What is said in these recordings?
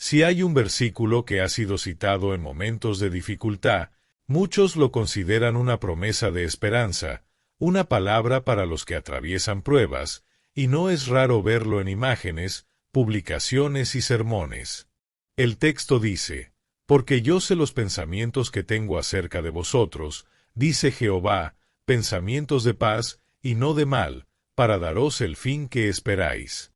Si hay un versículo que ha sido citado en momentos de dificultad, muchos lo consideran una promesa de esperanza, una palabra para los que atraviesan pruebas, y no es raro verlo en imágenes, publicaciones y sermones. El texto dice: «Porque yo sé los pensamientos que tengo acerca de vosotros, dice Jehová, pensamientos de paz y no de mal, para daros el fin que esperáis».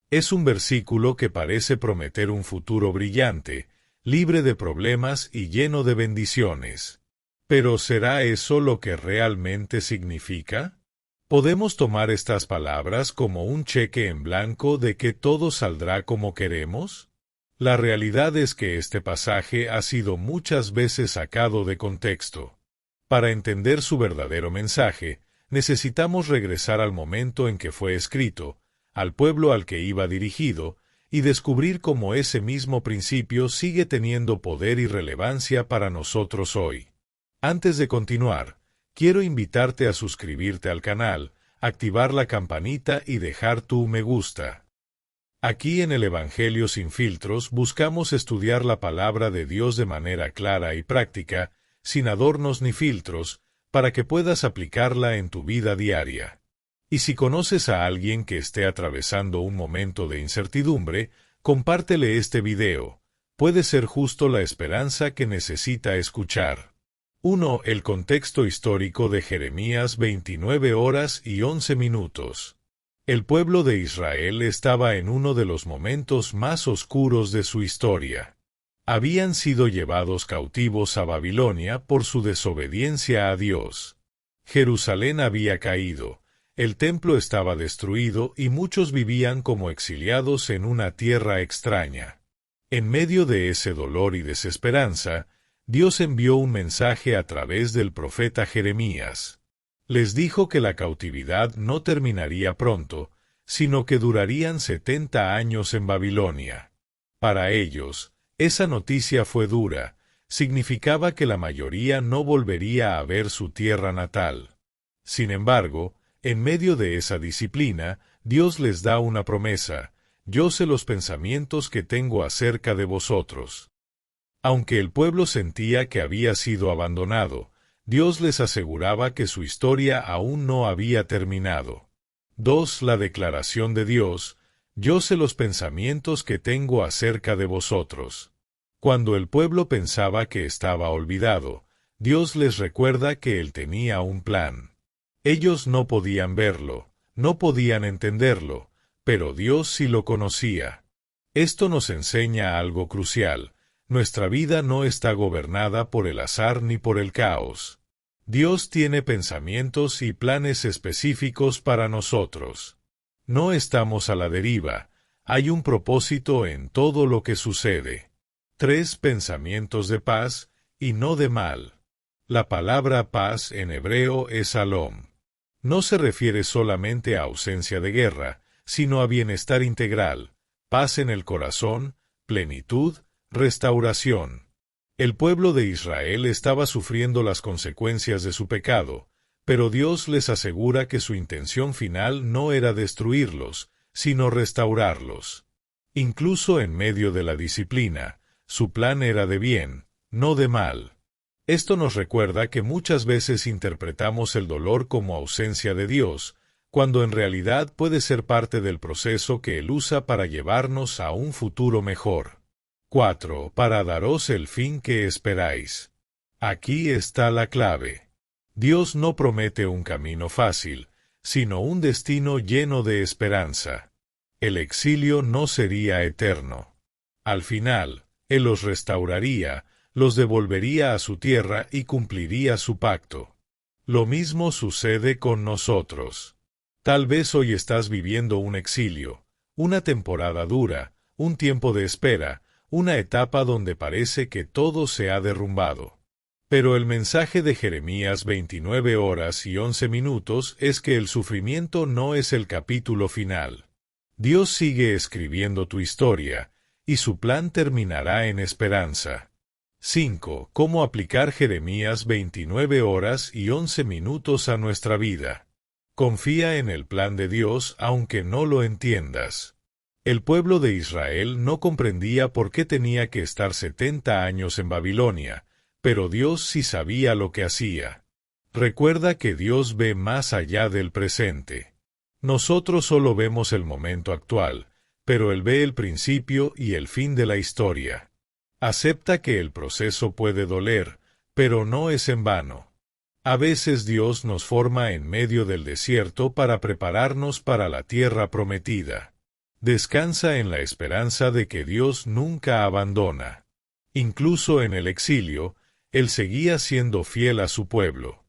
Es un versículo que parece prometer un futuro brillante, libre de problemas y lleno de bendiciones. ¿Pero será eso lo que realmente significa? ¿Podemos tomar estas palabras como un cheque en blanco de que todo saldrá como queremos? La realidad es que este pasaje ha sido muchas veces sacado de contexto. Para entender su verdadero mensaje, necesitamos regresar al momento en que fue escrito, al pueblo al que iba dirigido, y descubrir cómo ese mismo principio sigue teniendo poder y relevancia para nosotros hoy. Antes de continuar, quiero invitarte a suscribirte al canal, activar la campanita y dejar tu me gusta. Aquí en el Evangelio sin filtros buscamos estudiar la palabra de Dios de manera clara y práctica, sin adornos ni filtros, para que puedas aplicarla en tu vida diaria. Y si conoces a alguien que esté atravesando un momento de incertidumbre, compártele este video. Puede ser justo la esperanza que necesita escuchar. 1. El contexto histórico de Jeremías 29 horas y 11 minutos. El pueblo de Israel estaba en uno de los momentos más oscuros de su historia. Habían sido llevados cautivos a Babilonia por su desobediencia a Dios. Jerusalén había caído. El templo estaba destruido y muchos vivían como exiliados en una tierra extraña. En medio de ese dolor y desesperanza, Dios envió un mensaje a través del profeta Jeremías. Les dijo que la cautividad no terminaría pronto, sino que durarían 70 años en Babilonia. Para ellos, esa noticia fue dura, significaba que la mayoría no volvería a ver su tierra natal. Sin embargo, en medio de esa disciplina, Dios les da una promesa: «Yo sé los pensamientos que tengo acerca de vosotros». Aunque el pueblo sentía que había sido abandonado, Dios les aseguraba que su historia aún no había terminado. 2. La declaración de Dios: «Yo sé los pensamientos que tengo acerca de vosotros». Cuando el pueblo pensaba que estaba olvidado, Dios les recuerda que Él tenía un plan. Ellos no podían verlo, no podían entenderlo, pero Dios sí lo conocía. Esto nos enseña algo crucial: nuestra vida no está gobernada por el azar ni por el caos. Dios tiene pensamientos y planes específicos para nosotros. No estamos a la deriva, hay un propósito en todo lo que sucede. 3. Pensamientos de paz y no de mal. La palabra paz en hebreo es shalom. No se refiere solamente a ausencia de guerra, sino a bienestar integral, paz en el corazón, plenitud, restauración. El pueblo de Israel estaba sufriendo las consecuencias de su pecado, pero Dios les asegura que su intención final no era destruirlos, sino restaurarlos. Incluso en medio de la disciplina, su plan era de bien, no de mal. Esto nos recuerda que muchas veces interpretamos el dolor como ausencia de Dios, cuando en realidad puede ser parte del proceso que Él usa para llevarnos a un futuro mejor. 4. Para daros el fin que esperáis. Aquí está la clave. Dios no promete un camino fácil, sino un destino lleno de esperanza. El exilio no sería eterno. Al final, Él los restauraría, los devolvería a su tierra y cumpliría su pacto. Lo mismo sucede con nosotros. Tal vez hoy estás viviendo un exilio, una temporada dura, un tiempo de espera, una etapa donde parece que todo se ha derrumbado. Pero el mensaje de Jeremías 29 horas y 11 minutos es que el sufrimiento no es el capítulo final. Dios sigue escribiendo tu historia, y su plan terminará en esperanza. 5. ¿Cómo aplicar Jeremías 29 horas y 11 minutos a nuestra vida? Confía en el plan de Dios aunque no lo entiendas. El pueblo de Israel no comprendía por qué tenía que estar 70 años en Babilonia, pero Dios sí sabía lo que hacía. Recuerda que Dios ve más allá del presente. Nosotros solo vemos el momento actual, pero Él ve el principio y el fin de la historia. Acepta que el proceso puede doler, pero no es en vano. A veces Dios nos forma en medio del desierto para prepararnos para la tierra prometida. Descansa en la esperanza de que Dios nunca abandona. Incluso en el exilio, Él seguía siendo fiel a su pueblo.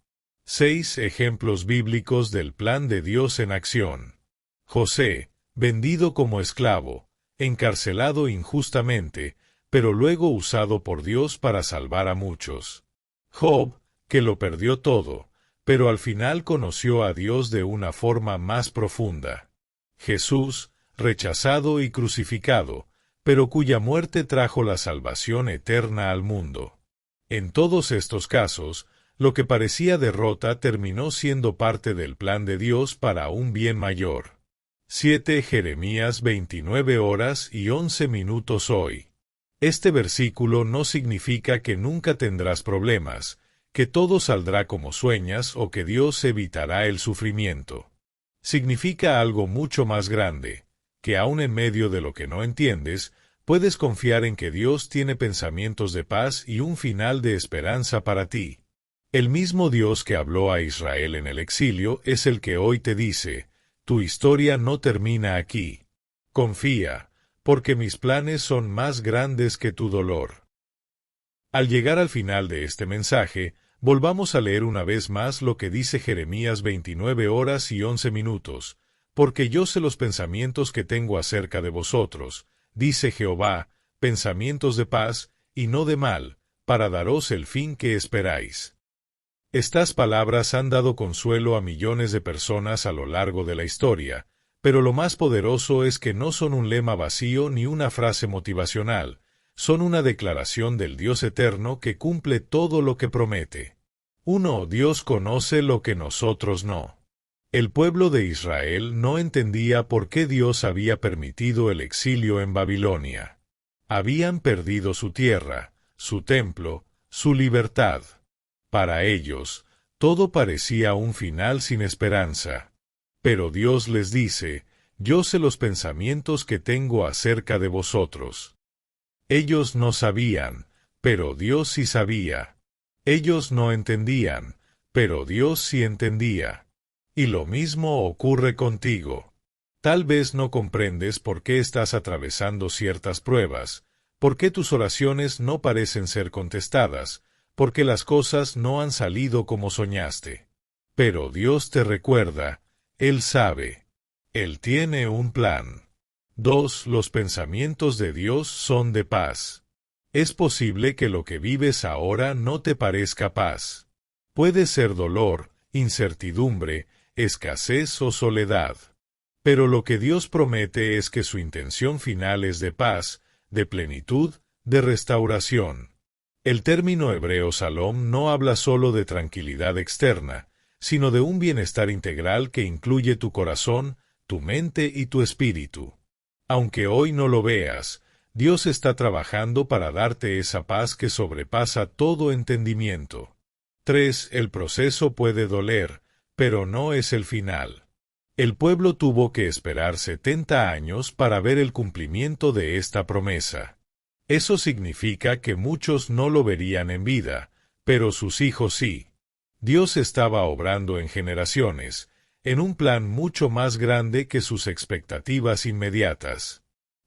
6 ejemplos bíblicos del plan de Dios en acción. José, vendido como esclavo, encarcelado injustamente, pero luego usado por Dios para salvar a muchos. Job, que lo perdió todo, pero al final conoció a Dios de una forma más profunda. Jesús, rechazado y crucificado, pero cuya muerte trajo la salvación eterna al mundo. En todos estos casos, lo que parecía derrota terminó siendo parte del plan de Dios para un bien mayor. 7 Jeremías 29 horas y 11 minutos hoy. Este versículo no significa que nunca tendrás problemas, que todo saldrá como sueñas o que Dios evitará el sufrimiento. Significa algo mucho más grande, que aun en medio de lo que no entiendes, puedes confiar en que Dios tiene pensamientos de paz y un final de esperanza para ti. El mismo Dios que habló a Israel en el exilio es el que hoy te dice, tu historia no termina aquí. Confía, porque mis planes son más grandes que tu dolor. Al llegar al final de este mensaje, volvamos a leer una vez más lo que dice Jeremías 29 horas y 11 minutos, porque yo sé los pensamientos que tengo acerca de vosotros, dice Jehová, pensamientos de paz y no de mal, para daros el fin que esperáis. Estas palabras han dado consuelo a millones de personas a lo largo de la historia, pero lo más poderoso es que no son un lema vacío ni una frase motivacional, son una declaración del Dios eterno que cumple todo lo que promete. 1. Dios conoce lo que nosotros no. El pueblo de Israel no entendía por qué Dios había permitido el exilio en Babilonia. Habían perdido su tierra, su templo, su libertad. Para ellos, todo parecía un final sin esperanza. Pero Dios les dice, yo sé los pensamientos que tengo acerca de vosotros. Ellos no sabían, pero Dios sí sabía. Ellos no entendían, pero Dios sí entendía. Y lo mismo ocurre contigo. Tal vez no comprendes por qué estás atravesando ciertas pruebas, por qué tus oraciones no parecen ser contestadas, porque las cosas no han salido como soñaste. Pero Dios te recuerda, Él sabe. Él tiene un plan. 2. Los pensamientos de Dios son de paz. Es posible que lo que vives ahora no te parezca paz. Puede ser dolor, incertidumbre, escasez o soledad. Pero lo que Dios promete es que su intención final es de paz, de plenitud, de restauración. El término hebreo Shalom no habla solo de tranquilidad externa, sino de un bienestar integral que incluye tu corazón, tu mente y tu espíritu. Aunque hoy no lo veas, Dios está trabajando para darte esa paz que sobrepasa todo entendimiento. 3. El proceso puede doler, pero no es el final. El pueblo tuvo que esperar 70 años para ver el cumplimiento de esta promesa. Eso significa que muchos no lo verían en vida, pero sus hijos sí. Dios estaba obrando en generaciones, en un plan mucho más grande que sus expectativas inmediatas.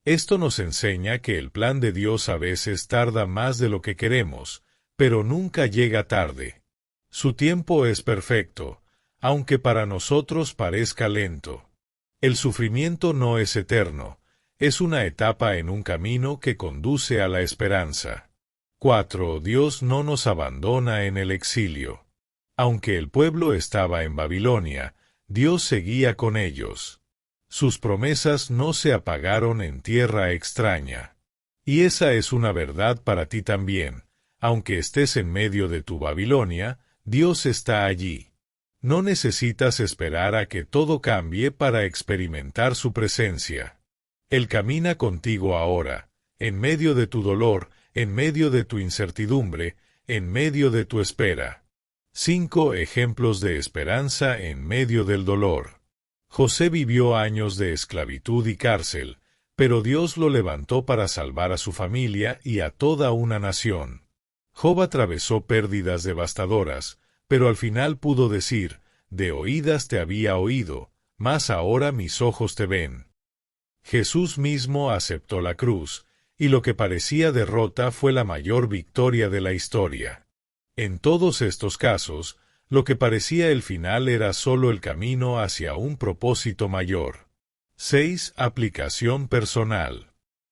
Esto nos enseña que el plan de Dios a veces tarda más de lo que queremos, pero nunca llega tarde. Su tiempo es perfecto, aunque para nosotros parezca lento. El sufrimiento no es eterno, es una etapa en un camino que conduce a la esperanza. 4. Dios no nos abandona en el exilio. Aunque el pueblo estaba en Babilonia, Dios seguía con ellos. Sus promesas no se apagaron en tierra extraña. Y esa es una verdad para ti también. Aunque estés en medio de tu Babilonia, Dios está allí. No necesitas esperar a que todo cambie para experimentar su presencia. Él camina contigo ahora, en medio de tu dolor, en medio de tu incertidumbre, en medio de tu espera. 5 ejemplos de esperanza en medio del dolor. José vivió años de esclavitud y cárcel, pero Dios lo levantó para salvar a su familia y a toda una nación. Job atravesó pérdidas devastadoras, pero al final pudo decir, de oídas te había oído, mas ahora mis ojos te ven. Jesús mismo aceptó la cruz, y lo que parecía derrota fue la mayor victoria de la historia. En todos estos casos, lo que parecía el final era solo el camino hacia un propósito mayor. 6. Aplicación personal.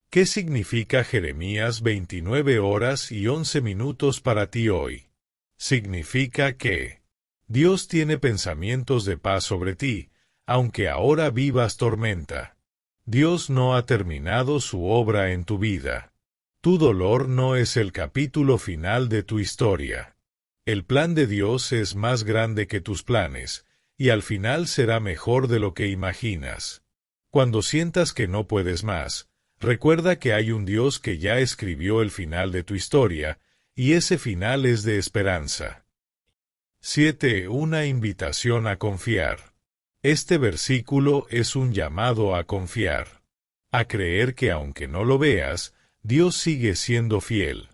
¿Qué significa Jeremías 29 horas y 11 minutos para ti hoy? Significa que Dios tiene pensamientos de paz sobre ti, aunque ahora vivas tormenta. Dios no ha terminado su obra en tu vida. Tu dolor no es el capítulo final de tu historia. El plan de Dios es más grande que tus planes, y al final será mejor de lo que imaginas. Cuando sientas que no puedes más, recuerda que hay un Dios que ya escribió el final de tu historia, y ese final es de esperanza. 7. Una invitación a confiar. Este versículo es un llamado a confiar, a creer que aunque no lo veas, Dios sigue siendo fiel.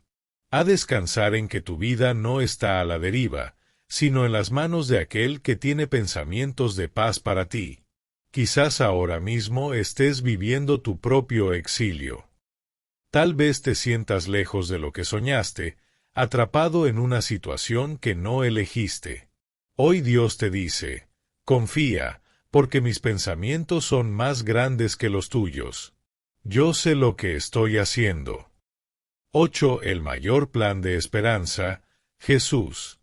A descansar en que tu vida no está a la deriva, sino en las manos de aquel que tiene pensamientos de paz para ti. Quizás ahora mismo estés viviendo tu propio exilio. Tal vez te sientas lejos de lo que soñaste, atrapado en una situación que no elegiste. Hoy Dios te dice, confía, porque mis pensamientos son más grandes que los tuyos. Yo sé lo que estoy haciendo. 8. El mayor plan de esperanza, Jesús.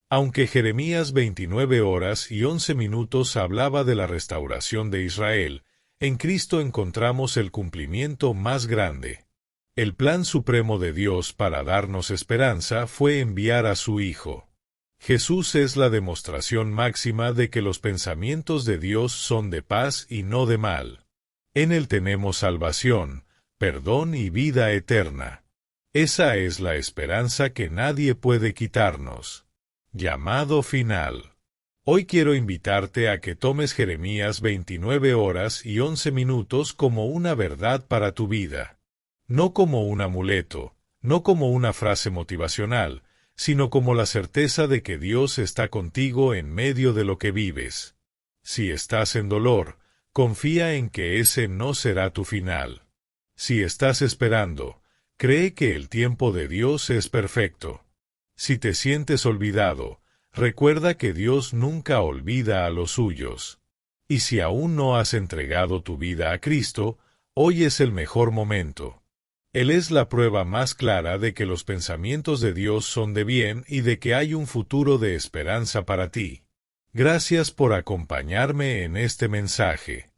Aunque Jeremías 29 horas y 11 minutos hablaba de la restauración de Israel, en Cristo encontramos el cumplimiento más grande. El plan supremo de Dios para darnos esperanza fue enviar a su Hijo. Jesús es la demostración máxima de que los pensamientos de Dios son de paz y no de mal. En Él tenemos salvación, perdón y vida eterna. Esa es la esperanza que nadie puede quitarnos. Llamado final. Hoy quiero invitarte a que tomes Jeremías 29 horas y 11 minutos como una verdad para tu vida. No como un amuleto, no como una frase motivacional, sino como la certeza de que Dios está contigo en medio de lo que vives. Si estás en dolor, confía en que ese no será tu final. Si estás esperando, cree que el tiempo de Dios es perfecto. Si te sientes olvidado, recuerda que Dios nunca olvida a los suyos. Y si aún no has entregado tu vida a Cristo, hoy es el mejor momento. Él es la prueba más clara de que los pensamientos de Dios son de bien y de que hay un futuro de esperanza para ti. Gracias por acompañarme en este mensaje.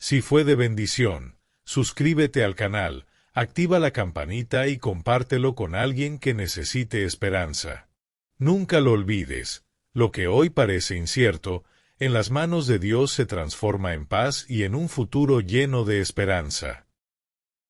Si fue de bendición, suscríbete al canal, activa la campanita y compártelo con alguien que necesite esperanza. Nunca lo olvides, lo que hoy parece incierto, en las manos de Dios se transforma en paz y en un futuro lleno de esperanza.